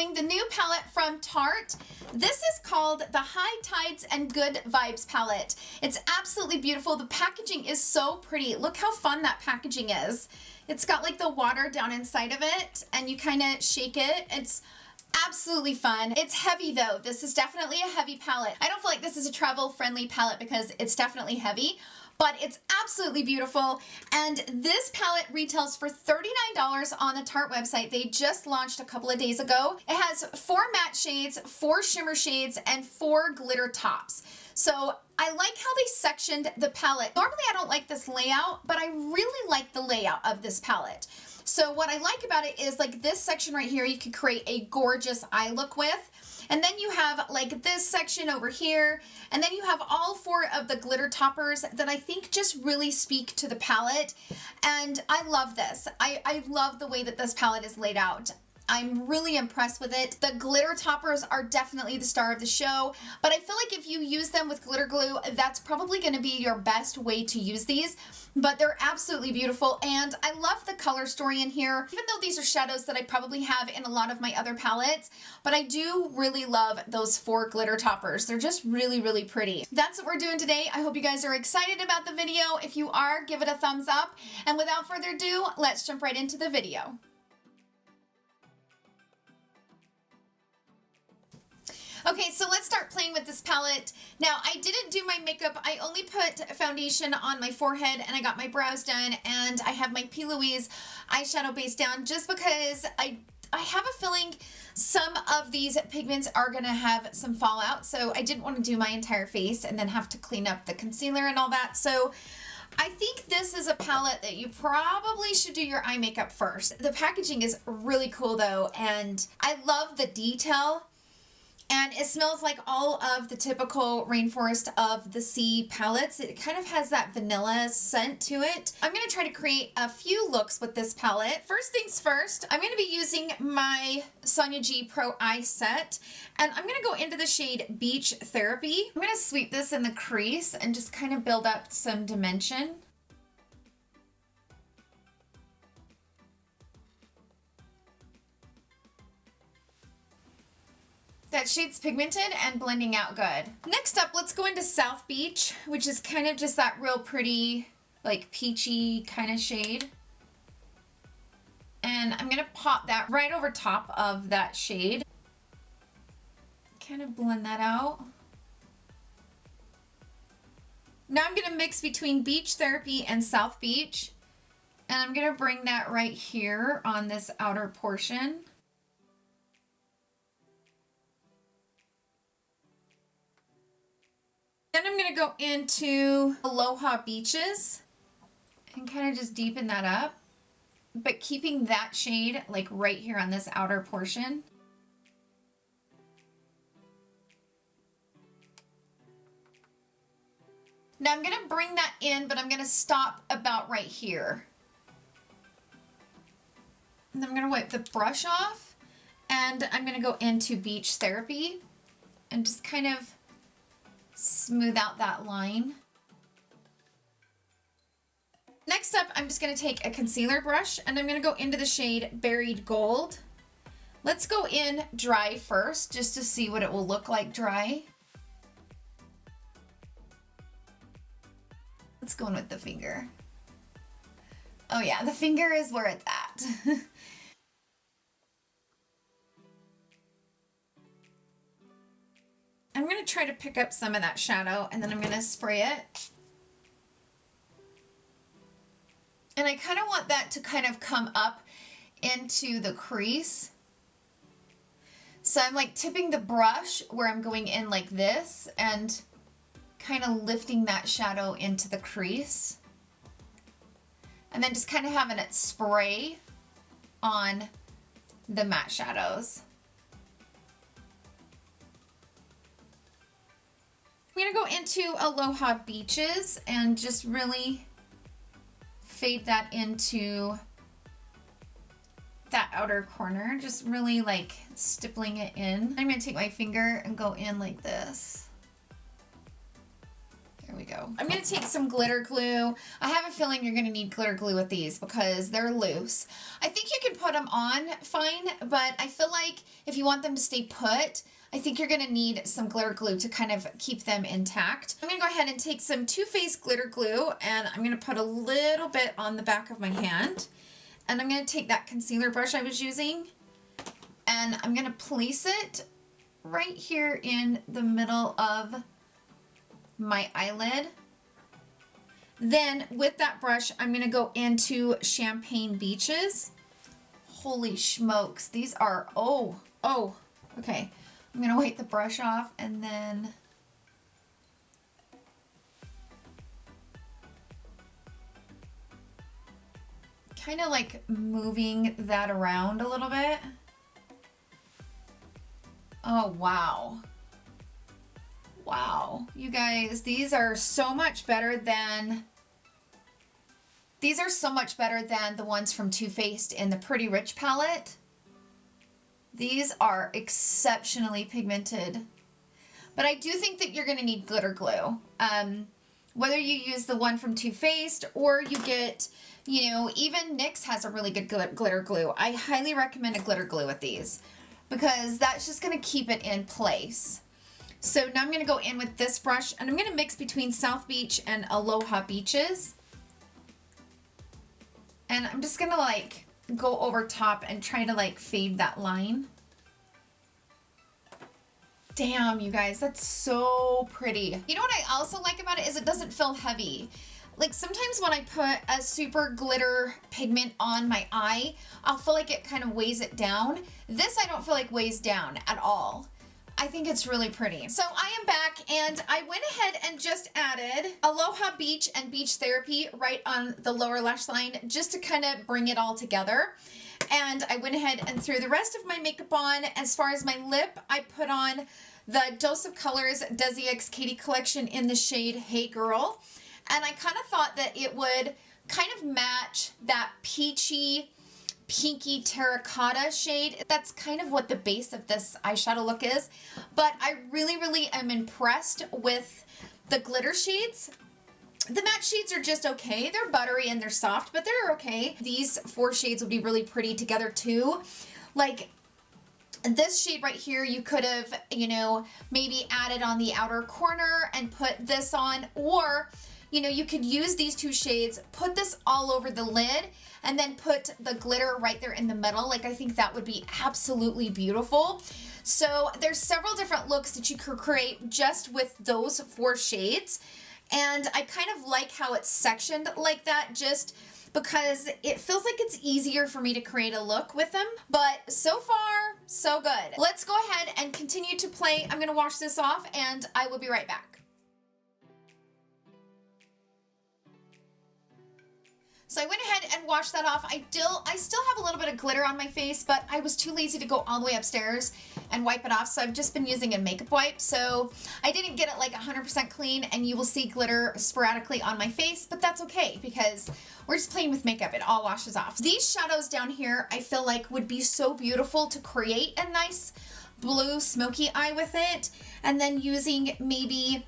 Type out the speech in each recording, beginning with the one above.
doing the new palette from Tarte. This is called the High Tides and Good Vibes palette. It's absolutely beautiful. The packaging is so pretty. Look how fun that packaging is. It's got like the water down inside of it and you kind of shake it. It's absolutely fun. It's heavy though. This is definitely a heavy palette. I don't feel like this is a travel friendly palette because it's definitely heavy, but it's absolutely beautiful. And this palette retails for $39 on the Tarte website. They just launched a couple of days ago. It has 4 matte shades, 4 shimmer shades, and 4 glitter tops. So I like how they sectioned the palette. Normally I don't like this layout, but I really like the layout of this palette. So what I like about it is like this section right here, you could create a gorgeous eye look with. And then you have like this section over here, and then you have all 4 of the glitter toppers that I think just really speak to the palette. And I love this. I love the way that this palette is laid out. I'm really impressed with it. The glitter toppers are definitely the star of the show, but I feel like if you use them with glitter glue, that's probably going to be your best way to use these. But they're absolutely beautiful, and I love the color story in here, even though these are shadows that I probably have in a lot of my other palettes, but I do really love those 4 glitter toppers. They're just really, really pretty. That's what we're doing today. I hope you guys are excited about the video. If you are, give it a thumbs up, and without further ado, let's jump right into the video. Okay, so let's start playing with this palette. Now, I didn't do my makeup. I only put foundation on my forehead and I got my brows done and I have my P. Louise eyeshadow base down just because I have a feeling some of these pigments are going to have some fallout. So I didn't want to do my entire face and then have to clean up the concealer and all that. So I think this is a palette that you probably should do your eye makeup first. The packaging is really cool though, and I love the detail. And it smells like all of the typical Rainforest of the Sea palettes. It kind of has that vanilla scent to it. I'm going to try to create a few looks with this palette. First things first, I'm going to be using my Sonia G Pro Eye Set. And I'm going to go into the shade Beach Therapy. I'm going to sweep this in the crease and just kind of build up some dimension. That shade's pigmented and blending out good. Next up, let's go into South Beach, which is kind of just that real pretty, like peachy kind of shade. And I'm gonna pop that right over top of that shade. Kind of blend that out. Now I'm gonna mix between Beach Therapy and South Beach. And I'm gonna bring that right here on this outer portion. Then I'm going to go into Aloha Beaches and kind of just deepen that up, but keeping that shade like right here on this outer portion. Now I'm going to bring that in, but I'm going to stop about right here. And I'm going to wipe the brush off, and I'm going to go into Beach Therapy and just kind of smooth out that line. Next up, I'm just going to take a concealer brush and I'm going to go into the shade Buried Gold. Let's go in dry first just to see what it will look like dry. Let's go in with the finger. Oh yeah, the finger is where it's at. I'm going to try to pick up some of that shadow and then I'm going to spray it. And I kind of want that to kind of come up into the crease. So I'm like tipping the brush where I'm going in like this and kind of lifting that shadow into the crease. And then just kind of having it spray on the matte shadows. I'm going to go into Aloha Beaches and just really fade that into that outer corner, just really like stippling it in. I'm going to take my finger and go in like this. There we go. I'm going to take some glitter glue. I have a feeling you're going to need glitter glue with these because they're loose. I think you can put them on fine, but I feel like if you want them to stay put, I think you're going to need some glitter glue to kind of keep them intact. I'm going to go ahead and take some Too Faced glitter glue, and I'm going to put a little bit on the back of my hand. And I'm going to take that concealer brush I was using, and I'm going to place it right here in the middle of my eyelid. Then with that brush, I'm going to go into Champagne Beaches. Holy smokes, these are, oh, okay. I'm going to wipe the brush off and then kind of like moving that around a little bit. Oh, wow. Wow, you guys, these are so much better than the ones from Too Faced in the Pretty Rich palette. These are exceptionally pigmented. But I do think that you're going to need glitter glue. Whether you use the one from Too Faced or you get, you know, even NYX has a really good glitter glue. I highly recommend a glitter glue with these because that's just going to keep it in place. So now I'm going to go in with this brush and I'm going to mix between South Beach and Aloha Beaches. And I'm just going to like go over top and try to like fade that line. Damn, you guys, that's so pretty. You know what I also like about it is it doesn't feel heavy. Like sometimes when I put a super glitter pigment on my eye, I'll feel like it kind of weighs it down. This I don't feel like weighs down at all. I think it's really pretty. So I am back and I went ahead and just added Aloha Beach and Beach Therapy right on the lower lash line just to kind of bring it all together. And I went ahead and threw the rest of my makeup on. As far as my lip, I put on the Dose of Colors Desikaty collection in the shade Hey Girl. And I kind of thought that it would kind of match that peachy, pinky terracotta shade. That's kind of what the base of this eyeshadow look is. But I really, really am impressed with the glitter shades. The matte shades are just okay. They're buttery and they're soft, but they're okay. These 4 shades would be really pretty together too. Like this shade right here, you could have, you know, maybe added on the outer corner and put this on, or, you know, you could use these 2 shades, put this all over the lid, and then put the glitter right there in the middle. Like, I think that would be absolutely beautiful. So there's several different looks that you could create just with those 4 shades. And I kind of like how it's sectioned like that, just because it feels like it's easier for me to create a look with them. But so far, so good. Let's go ahead and continue to play. I'm gonna wash this off and I will be right back. So I went ahead and washed that off. I still have a little bit of glitter on my face, but I was too lazy to go all the way upstairs and wipe it off, so I've just been using a makeup wipe. So I didn't get it like 100% clean, and you will see glitter sporadically on my face, but that's okay because we're just playing with makeup. It all washes off. These shadows down here, I feel like would be so beautiful to create a nice blue smoky eye with it, and then using maybe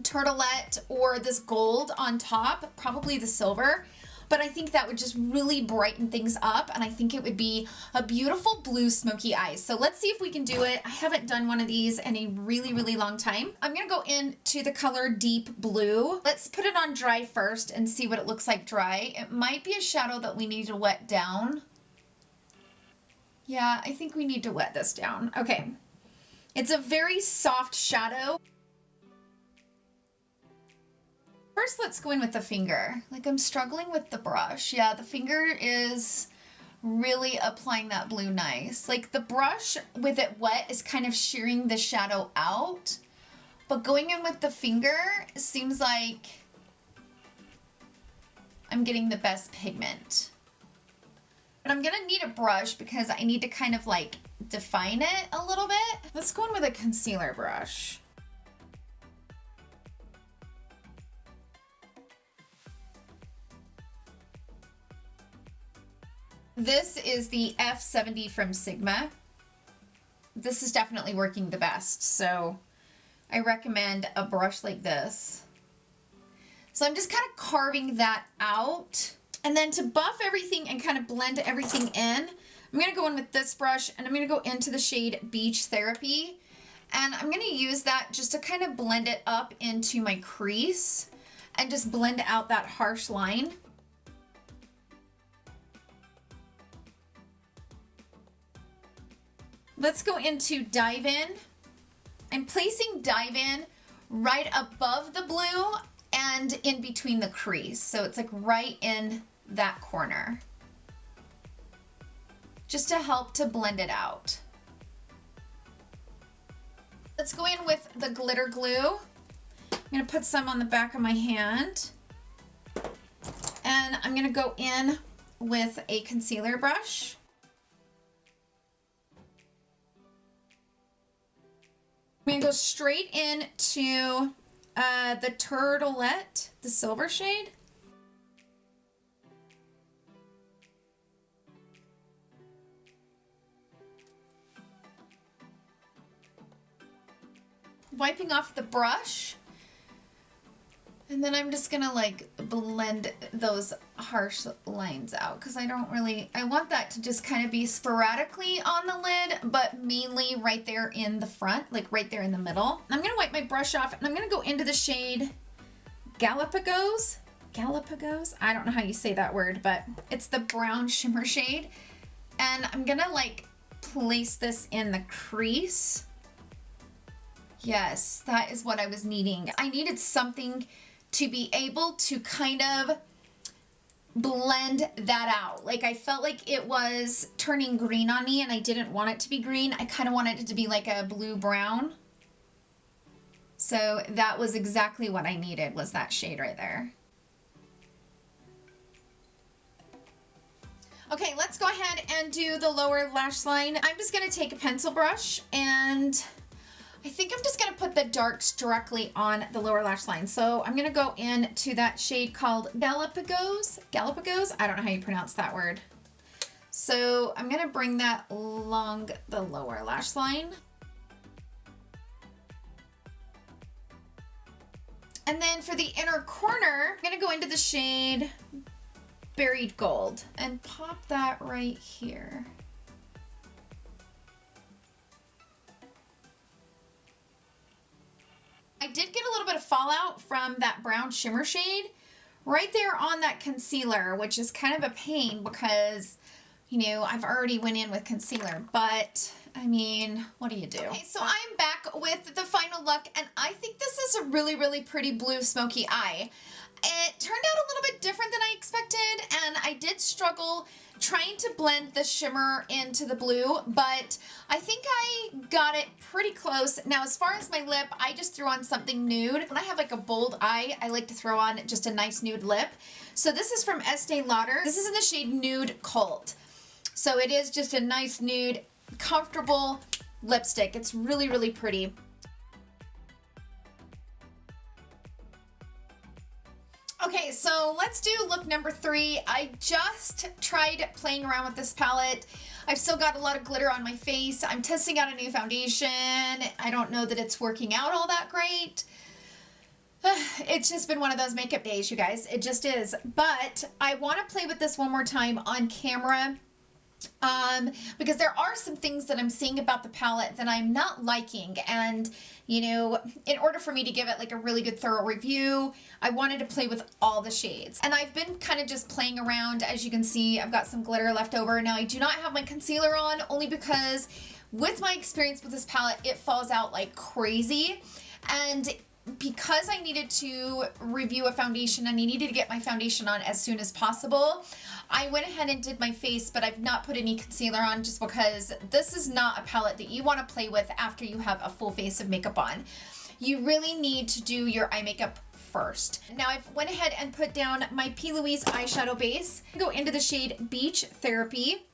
turtleette or this gold on top, probably the silver. But I think that would just really brighten things up, and I think it would be a beautiful blue smoky eyes. So let's see if we can do it. I haven't done one of these in a really, really long time. I'm gonna go into the color Deep Blue. Let's put it on dry first and see what it looks like dry. It might be a shadow that we need to wet down. Yeah, I think we need to wet this down. Okay. It's a very soft shadow. First, let's go in with the finger. Like, I'm struggling with the brush. Yeah, the finger is really applying that blue nice. Like, the brush with it wet is kind of shearing the shadow out, but going in with the finger seems like I'm getting the best pigment. But I'm gonna need a brush because I need to kind of like define it a little bit. Let's go in with a concealer brush. This is the F70 from Sigma. This is definitely working the best, so I recommend a brush like this. So I'm just kind of carving that out. And then to buff everything and kind of blend everything in, I'm going to go in with this brush and I'm going to go into the shade Beach Therapy. And I'm going to use that just to kind of blend it up into my crease and just blend out that harsh line. Let's go into Dive In. I'm placing Dive In right above the blue and in between the crease. So it's like right in that corner. Just to help to blend it out. Let's go in with the glitter glue. I'm gonna put some on the back of my hand. And I'm gonna go in with a concealer brush. I'm gonna go straight into the Turtlet, the silver shade. Wiping off the brush. And then I'm just gonna like blend those harsh lines out because I want that to just kind of be sporadically on the lid, but mainly right there in the front, like right there in the middle. I'm gonna wipe my brush off and I'm gonna go into the shade Galapagos. Galapagos? I don't know how you say that word, but it's the brown shimmer shade. And I'm gonna like place this in the crease. Yes, that is what I was needing. I needed something to be able to kind of blend that out. Like I felt like it was turning green on me and I didn't want it to be green. I kind of wanted it to be like a blue-brown. So that was exactly what I needed, was that shade right there. Okay, let's go ahead and do the lower lash line. I'm just gonna take a pencil brush and I think I'm just gonna put the darks directly on the lower lash line. So I'm gonna go into that shade called Galapagos. Galapagos? I don't know how you pronounce that word. So I'm gonna bring that along the lower lash line. And then for the inner corner, I'm gonna go into the shade Buried Gold and pop that right here. I did get a little bit of fallout from that brown shimmer shade right there on that concealer, which is kind of a pain because, you know, I've already went in with concealer, but I mean, what do you do? Okay, so I'm back with the final look and I think this is a really, really pretty blue smoky eye. It turned out a little bit different than I expected and I did struggle trying to blend the shimmer into the blue, but I think I got it pretty close. Now, as far as my lip, I just threw on something nude. When I have like a bold eye, I like to throw on just a nice nude lip. So this is from Estee Lauder. This is in the shade Nude Cult. So it is just a nice nude, comfortable lipstick. It's really, really pretty. Okay, so let's do look number 3. I just tried playing around with this palette. I've still got a lot of glitter on my face. I'm testing out a new foundation. I don't know that it's working out all that great. It's just been one of those makeup days, you guys. It just is. But I want to play with this one more time on camera. Because there are some things that I'm seeing about the palette that I'm not liking, and you know, in order for me to give it like a really good thorough review, I wanted to play with all the shades. And I've been kind of just playing around. As you can see, I've got some glitter left over. Now I do not have my concealer on, only because with my experience with this palette, it falls out like crazy. And because I needed to review a foundation and I needed to get my foundation on as soon as possible, I went ahead and did my face, but I've not put any concealer on just because this is not a palette that you want to play with after you have a full face of makeup on. You really need to do your eye makeup first. Now I've went ahead and put down my P. Louise eyeshadow base. Go into the shade Beach Therapy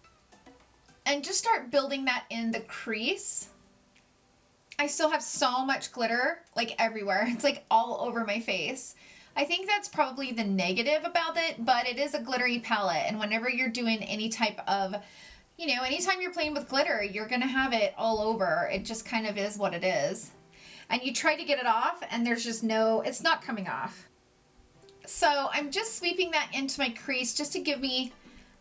and just start building that in the crease. I still have so much glitter, like everywhere. It's like all over my face. I think that's probably the negative about it, but it is a glittery palette. And whenever you're doing any type of, you know, anytime you're playing with glitter, you're going to have it all over. It just kind of is what it is. And you try to get it off and there's just no, it's not coming off. So I'm just sweeping that into my crease just to give me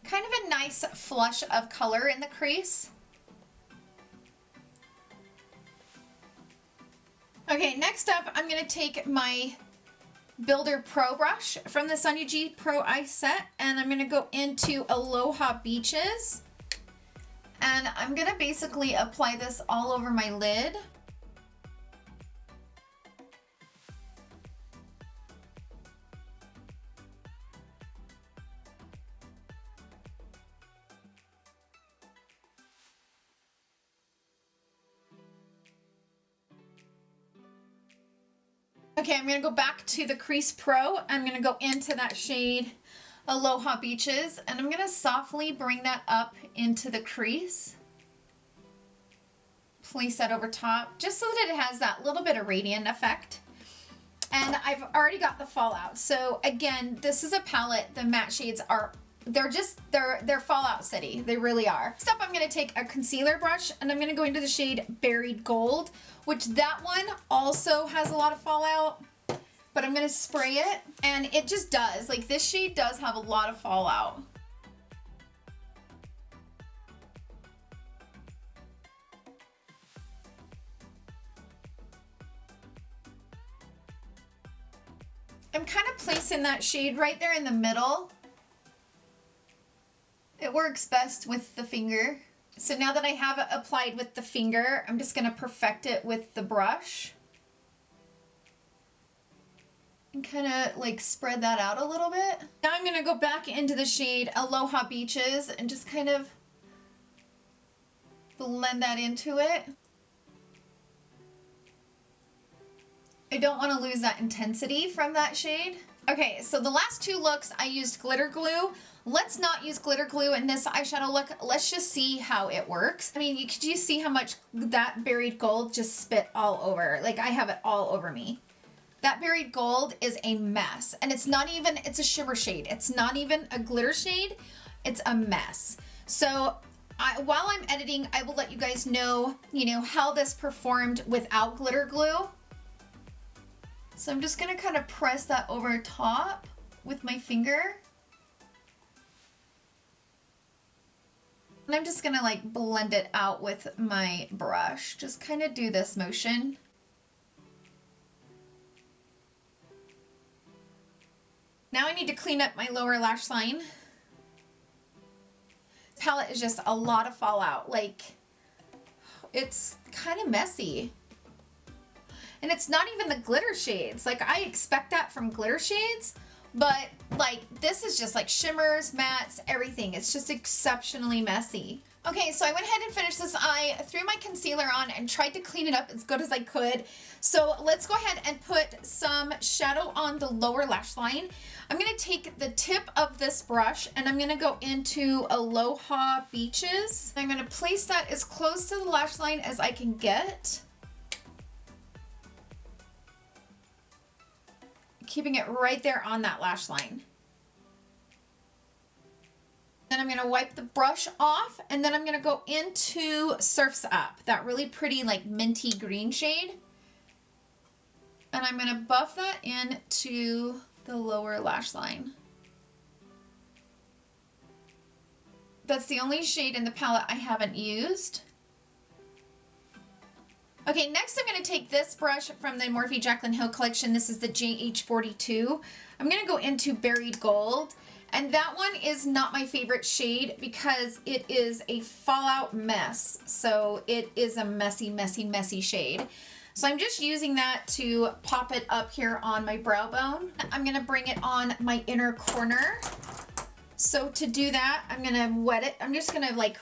kind of a nice flush of color in the crease. Okay, next up, I'm going to take my Builder Pro brush from the Sonia G Pro Ice Set, and I'm going to go into Aloha Beaches. And I'm going to basically apply this all over my lid. Okay, I'm going to go back to the Crease Pro. I'm going to go into that shade Aloha Beaches, and I'm going to softly bring that up into the crease. Place that over top, just so that it has that little bit of radiant effect. And I've already got the fallout. So again, this is a palette, the matte shades are, they're fallout city. They really are. Next up, I'm going to take a concealer brush, and I'm going to go into the shade Buried Gold, which that one also has a lot of fallout, but I'm going to spray it, and it just does. Like, this shade does have a lot of fallout. I'm kind of placing that shade right there in the middle. It works best with the finger. So now that I have it applied with the finger, I'm just going to perfect it with the brush. And kind of like spread that out a little bit. Now I'm going to go back into the shade Aloha Beaches and just kind of blend that into it. I don't want to lose that intensity from that shade. Okay, so the last two looks I used glitter glue. Let's not use glitter glue in this eyeshadow look. Let's just see how it works. I mean, could you see how much that Buried Gold just spit all over? Like, I have it all over me. That Buried Gold is a mess, and it's not even, it's a shimmer shade. It's not even a glitter shade. It's a mess. So while I'm editing, I will let you guys know, how this performed without glitter glue. So I'm just gonna kind of press that over top with my finger. And I'm just gonna like blend it out with my brush. Just kind of do this motion. Now I need to clean up my lower lash line. This palette is just a lot of fallout. Like, it's kind of messy. And it's not even the glitter shades. Like, I expect that from glitter shades, but like, this is just like shimmers, mattes, everything. It's just exceptionally messy. Okay, so I went ahead and finished this eye, threw my concealer on, and tried to clean it up as good as I could. So let's go ahead and put some shadow on the lower lash line. I'm gonna take the tip of this brush, and I'm gonna go into Aloha Beaches. I'm gonna place that as close to the lash line as I can get. Keeping it right there on that lash line. Then I'm going to wipe the brush off, and then I'm going to go into Surf's Up, that really pretty like minty green shade. And I'm going to buff that into the lower lash line. That's the only shade in the palette I haven't used. Okay, next I'm going to take this brush from the Morphe Jaclyn Hill collection. This is the JH42. I'm going to go into Buried Gold. And that one is not my favorite shade because it is a fallout mess. So it is a messy, messy, messy shade. So I'm just using that to pop it up here on my brow bone. I'm going to bring it on my inner corner. So to do that, I'm going to wet it. I'm just going to like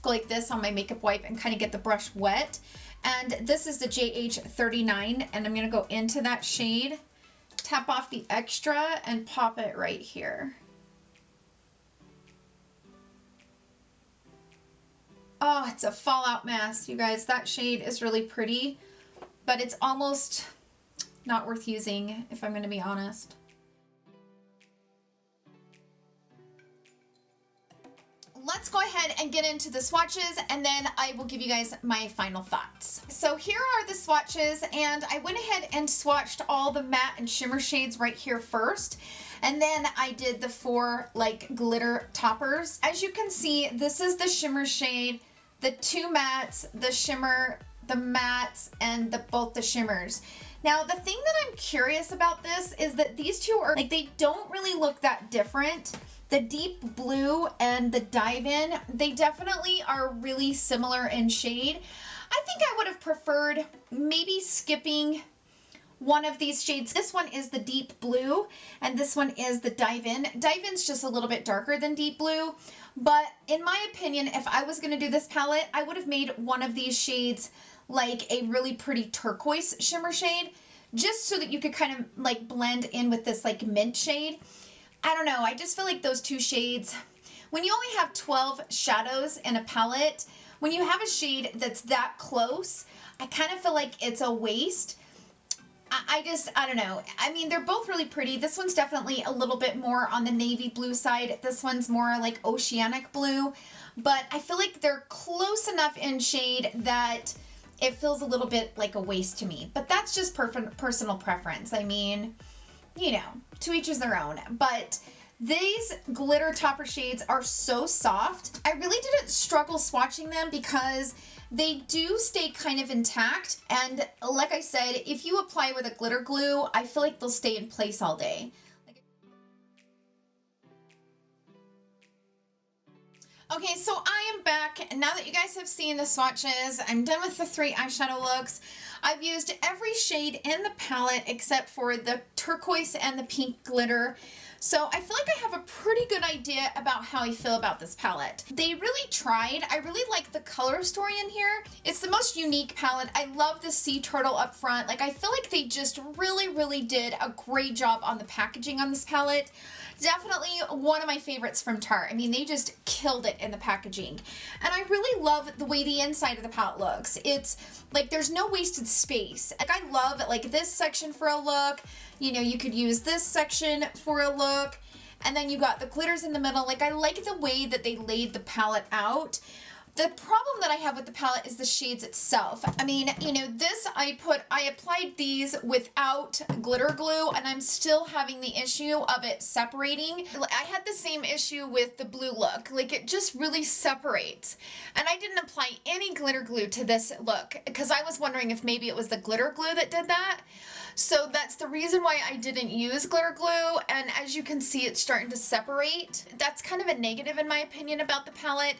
go like this on my makeup wipe and kind of get the brush wet. And this is the JH39, and I'm going to go into that shade, tap off the extra, and pop it right here. Oh, it's a fallout mess, you guys. That shade is really pretty, but it's almost not worth using, if I'm going to be honest. let's go ahead and get into the swatches, and then I will give you guys my final thoughts. So here are the swatches, and I went ahead and swatched all the matte and shimmer shades right here first. And then I did the 4 like glitter toppers. As you can see, this is the shimmer shade, the 2 mattes, the shimmer, the mattes, and both the shimmers. Now, the thing that I'm curious about this is that these two are like, they don't really look that different. The deep blue and the dive in, they definitely are really similar in shade. I think I would have preferred maybe skipping one of these shades. This one is the deep blue and this one is the dive in. Dive in's just a little bit darker than deep blue, but in my opinion, if I was going to do this palette, I would have made one of these shades like a really pretty turquoise shimmer shade, just so that you could kind of like blend in with this like mint shade. I don't know, I just feel like those 2 shades, when you only have 12 shadows in a palette, when you have a shade that's that close, I kind of feel like it's a waste. I don't know. I mean, they're both really pretty. This one's definitely a little bit more on the navy blue side. This one's more like oceanic blue, but I feel like they're close enough in shade that it feels a little bit like a waste to me. But that's just personal preference. I mean, you know, to each is their own. But these glitter topper shades are so soft. I really didn't struggle swatching them because they do stay kind of intact, and like I said, if you apply with a glitter glue, I feel like they'll stay in place all day. Okay, so I am back, and now that you guys have seen the swatches, I'm done with the 3 eyeshadow looks. I've used every shade in the palette except for the turquoise and the pink glitter. So I feel like I have a pretty good idea about how I feel about this palette. They really tried. I really like the color story in here. It's the most unique palette. I love the sea turtle up front. Like, I feel like they just really did a great job on the packaging on this palette. Definitely one of my favorites from Tarte. I mean, they just killed it in the packaging. And I really love the way the inside of the palette looks. It's like there's no wasted space. Like, I love like this section for a look. You know, you could use this section for a look. And then you got the glitters in the middle. Like, I like the way that they laid the palette out. The problem that I have with the palette is the shades itself. I mean, you know, this I applied these without glitter glue, and I'm still having the issue of it separating. I had the same issue with the blue look. Like, it just really separates. And I didn't apply any glitter glue to this look because I was wondering if maybe it was the glitter glue that did that. So that's the reason why I didn't use glitter glue, and as you can see, it's starting to separate. That's kind of a negative in my opinion about the palette.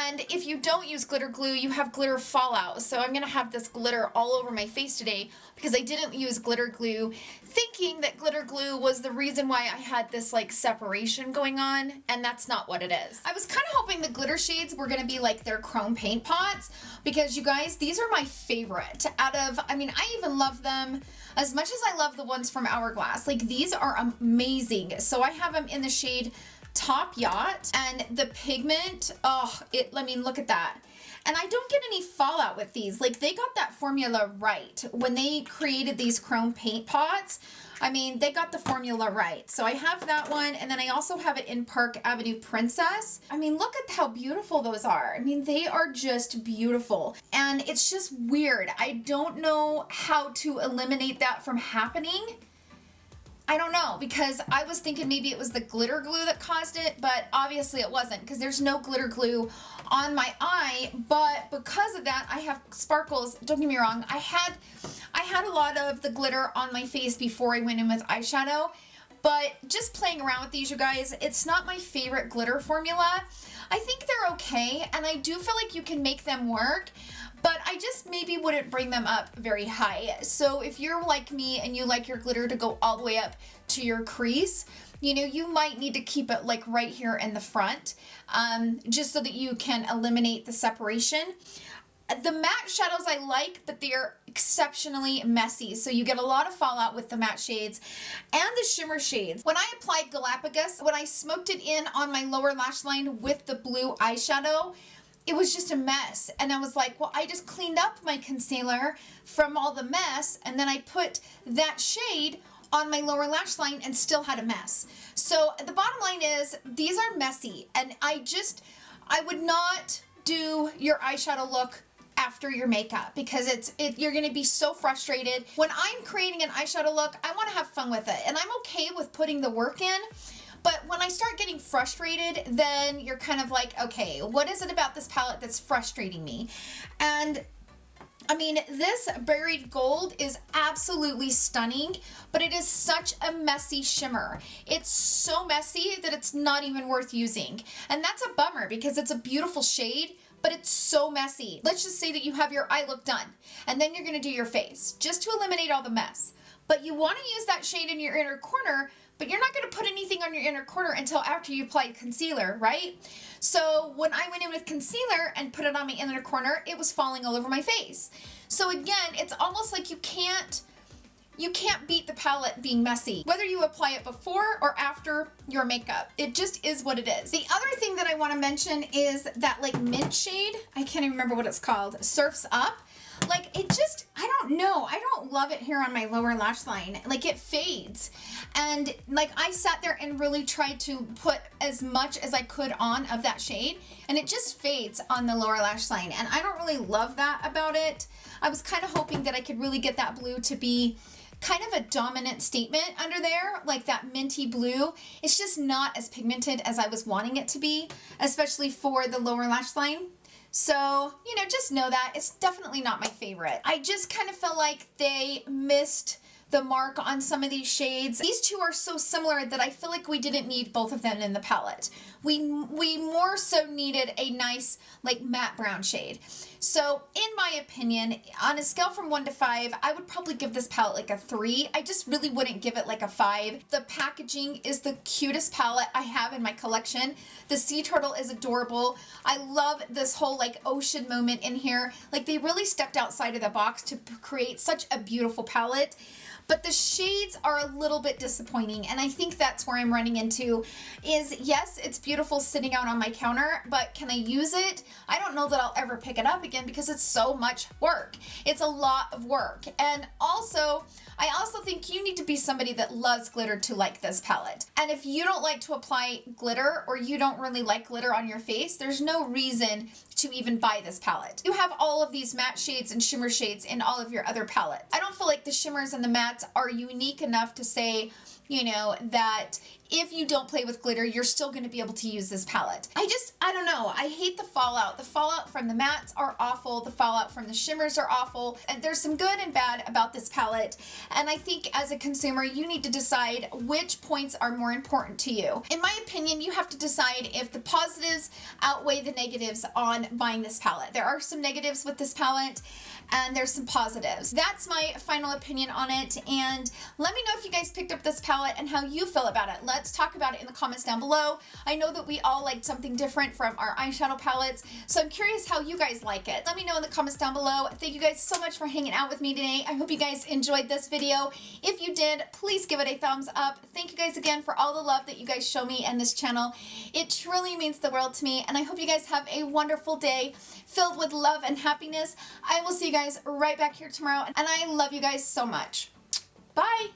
And if you don't use glitter glue, you have glitter fallout. So I'm gonna have this glitter all over my face today because I didn't use glitter glue, thinking that glitter glue was the reason why I had this like separation going on, and that's not what it is. I was kind of hoping the glitter shades were gonna be like their chrome paint pots, because you guys, these are my favorite out of, I mean, I even love them as much as I love the ones from Hourglass. Like, these are amazing. So I have them in the shade Top Yacht, and the pigment, oh, I mean, look at that. And I don't get any fallout with these. Like, they got that formula right. When they created these chrome paint pots, I mean, they got the formula right. So I have that one, and then I also have it in Park Avenue Princess. I mean, look at how beautiful those are. I mean, they are just beautiful. And it's just weird. I don't know how to eliminate that from happening. I don't know, because I was thinking maybe it was the glitter glue that caused it, but obviously it wasn't, because there's no glitter glue on my eye. But because of that, I have sparkles. Don't get me wrong, I had a lot of the glitter on my face before I went in with eyeshadow, but just playing around with these, you guys, it's not my favorite glitter formula. I think they're okay, and I do feel like you can make them work, but I just maybe wouldn't bring them up very high. So if you're like me and you like your glitter to go all the way up to your crease, you know, you might need to keep it like right here in the front, just so that you can eliminate the separation. The matte shadows I like, but they're exceptionally messy. So you get a lot of fallout with the matte shades and the shimmer shades. When I applied Galapagos, when I smoked it in on my lower lash line with the blue eyeshadow, it was just a mess. And I was like, well, I just cleaned up my concealer from all the mess, and then I put that shade on my lower lash line and still had a mess. So the bottom line is, these are messy, and I I would not do your eyeshadow look after your makeup because you're going to be so frustrated. When I'm creating an eyeshadow look, I want to have fun with it, and I'm okay with putting the work in. But when I start getting frustrated, then you're kind of like, okay, what is it about this palette that's frustrating me? And I mean, this Buried Gold is absolutely stunning, but it is such a messy shimmer. It's so messy that it's not even worth using. And that's a bummer because it's a beautiful shade, but it's so messy. Let's just say that you have your eye look done, and then you're gonna do your face, just to eliminate all the mess. But you wanna use that shade in your inner corner, but you're not going to put anything on your inner corner until after you applied concealer, right? So when I went in with concealer and put it on my inner corner, it was falling all over my face. So again, it's almost like you can't beat the palette being messy, whether you apply it before or after your makeup. It just is what it is. The other thing that I want to mention is that like mint shade, I can't even remember what it's called, Surfs Up. Like it just, I don't know, I don't love it here on my lower lash line. Like it fades. And like I sat there and really tried to put as much as I could on of that shade, and it just fades on the lower lash line. And I don't really love that about it. I was kind of hoping that I could really get that blue to be kind of a dominant statement under there, like that minty blue. It's just not as pigmented as I was wanting it to be, especially for the lower lash line. So, you know, just know that it's definitely not my favorite. I just kind of felt like they missed the mark on some of these shades. These two are so similar that I feel like we didn't need both of them in the palette. We more so needed a nice like matte brown shade. So in my opinion, on a scale from 1 to 5, I would probably give this palette like a 3. I just really wouldn't give it like a 5. The packaging is the cutest palette I have in my collection. The sea turtle is adorable. I love this whole like ocean moment in here. Like they really stepped outside of the box to create such a beautiful palette. But the shades are a little bit disappointing, and I think that's where I'm running into is, yes, it's beautiful sitting out on my counter, but can I use it? I don't know that I'll ever pick it up again because it's so much work. It's a lot of work. And also, I also think you need to be somebody that loves glitter to like this palette. And if you don't like to apply glitter, or you don't really like glitter on your face, there's no reason to even buy this palette. You have all of these matte shades and shimmer shades in all of your other palettes. I don't feel like the shimmers and the mattes are unique enough to say, you know, that if you don't play with glitter, you're still going to be able to use this palette. I don't know. I hate the fallout. The fallout from the mattes are awful. The fallout from the shimmers are awful. And there's some good and bad about this palette. And I think as a consumer, you need to decide which points are more important to you. In my opinion, you have to decide if the positives outweigh the negatives on buying this palette. There are some negatives with this palette, and there's some positives. That's my final opinion on it, and let me know if you guys picked up this palette and how you feel about it. Let's talk about it in the comments down below. I know that we all liked something different from our eyeshadow palettes, so I'm curious how you guys like it. Let me know in the comments down below. Thank you guys so much for hanging out with me today. I hope you guys enjoyed this video. If you did, please give it a thumbs up. Thank you guys again for all the love that you guys show me and this channel. It truly means the world to me, and I hope you guys have a wonderful day filled with love and happiness. I will see you guys right back here tomorrow, and I love you guys so much. Bye!